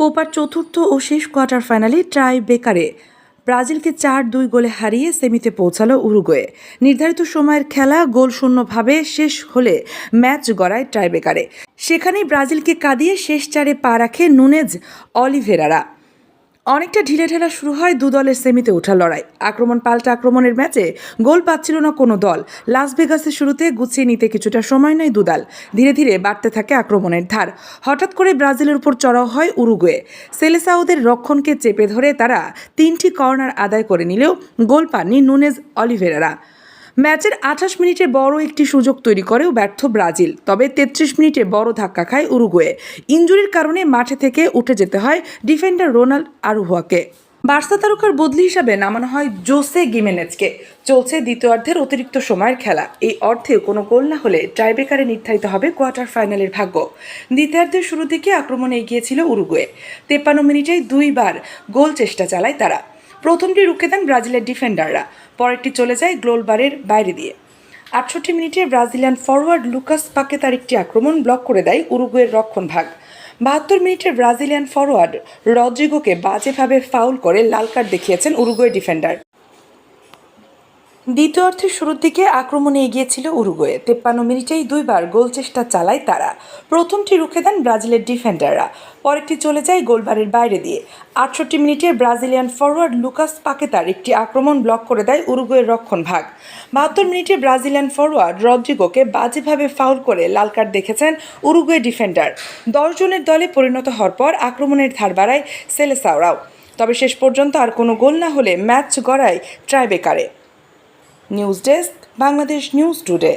কোপার চতুর্থ ও শেষ কোয়ার্টার ফাইনালে টাই ব্রেকারে ব্রাজিলকে 4-2 গোলে হারিয়ে সেমিতে পৌঁছালো উরুগুয়ে। নির্ধারিত সময়ের খেলা গোলশূন্যভাবে শেষ হলে ম্যাচ গড়ায় টাই ব্রেকারে। সেখানেই ব্রাজিলকে কাঁদিয়ে শেষ চারে পা রাখে নুনেজ অলিভেরারা। অনেকটা ঢিলেঢালা শুরু হয় দু দলের সেমিতে ওঠার লড়াই। আক্রমণ পাল্টা আক্রমণের ম্যাচে গোল পাচ্ছিল না কোনো দল। লাস ভেগাসের শুরুতে গুছিয়ে নিতে কিছুটা সময় নেয় দুদল। ধীরে ধীরে বাড়তে থাকে আক্রমণের ধার। হঠাৎ করে ব্রাজিলের উপর চড়াও হয় উরুগুয়ে। সেলেসাওদের রক্ষণকে চেপে ধরে তারা 3টি কর্নার আদায় করে নিলেও গোল পাননি নুনেজ অলিভেরারা। ম্যাচের 28 মিনিটে বড় একটি সুযোগ তৈরি করেও ব্যর্থ ব্রাজিল। তবে 33 মিনিটে বড় ধাক্কা খায় উরুগুয়ে। ইনজুরির কারণে মাঠে থেকে উঠে যেতে হয় ডিফেন্ডার রোনাল্ড আরুহুয়াকে। বার্সা তারকার বদলি হিসাবে নামানো হয় জোসে গিমেনেজকে। চলছে দ্বিতীয়ার্ধের অতিরিক্ত সময়ের খেলা। এই অর্থে কোনো গোল না হলে টাইব্রেকারে নির্ধারিত হবে কোয়ার্টার ফাইনালের ভাগ্য। দ্বিতীয়ার্ধের শুরুর দিকে আক্রমণে এগিয়েছিল উরুগুয়ে। 53 মিনিটেই 2বার গোল চেষ্টা চালায় তারা। প্রথমটি রুখে দেন ব্রাজিলের ডিফেন্ডাররা, পরেরটি চলে যায় গোলবারের বাইরে দিয়ে। 68 মিনিটে ব্রাজিলিয়ান ফরওয়ার্ড লুকাস পাকেতার একটি আক্রমণ ব্লক করে দেয় উরুগুয়ের রক্ষণভাগ। 72 মিনিটে ব্রাজিলিয়ান ফরওয়ার্ড রদ্রিগোকে বাজেভাবে ফাউল করে লাল কার্ড দেখিয়েছেন উরুগুয়ে ডিফেন্ডার। দ্বিতীয়ার্ধের শুরুর দিকে আক্রমণে এগিয়েছিল উরুগুয়ে। 53 মিনিটেই 2বার গোল চেষ্টা চালায় তারা। প্রথমটি রুখে দেন ব্রাজিলের ডিফেন্ডাররা, পরেরটি চলে যায় গোলবারের বাইরে দিয়ে। 68 মিনিটে ব্রাজিলিয়ান ফরওয়ার্ড লুকাস পাকেতার একটি আক্রমণ ব্লক করে দেয় উরুগুয়ের রক্ষণভাগ। 72 মিনিটে ব্রাজিলিয়ান ফরওয়ার্ড রদ্রিগোকে বাজেভাবে ফাউল করে লাল কার্ড দেখেছেন উরুগুয়ে ডিফেন্ডার। 10 জনের দলে পরিণত হওয়ার পর আক্রমণের ধার বাড়ায় সেলেসাওরাও। তবে শেষ পর্যন্ত আর কোনো গোল না হলে ম্যাচ গড়ায় টাইব্রেকারে। News desk, Bangladesh news today.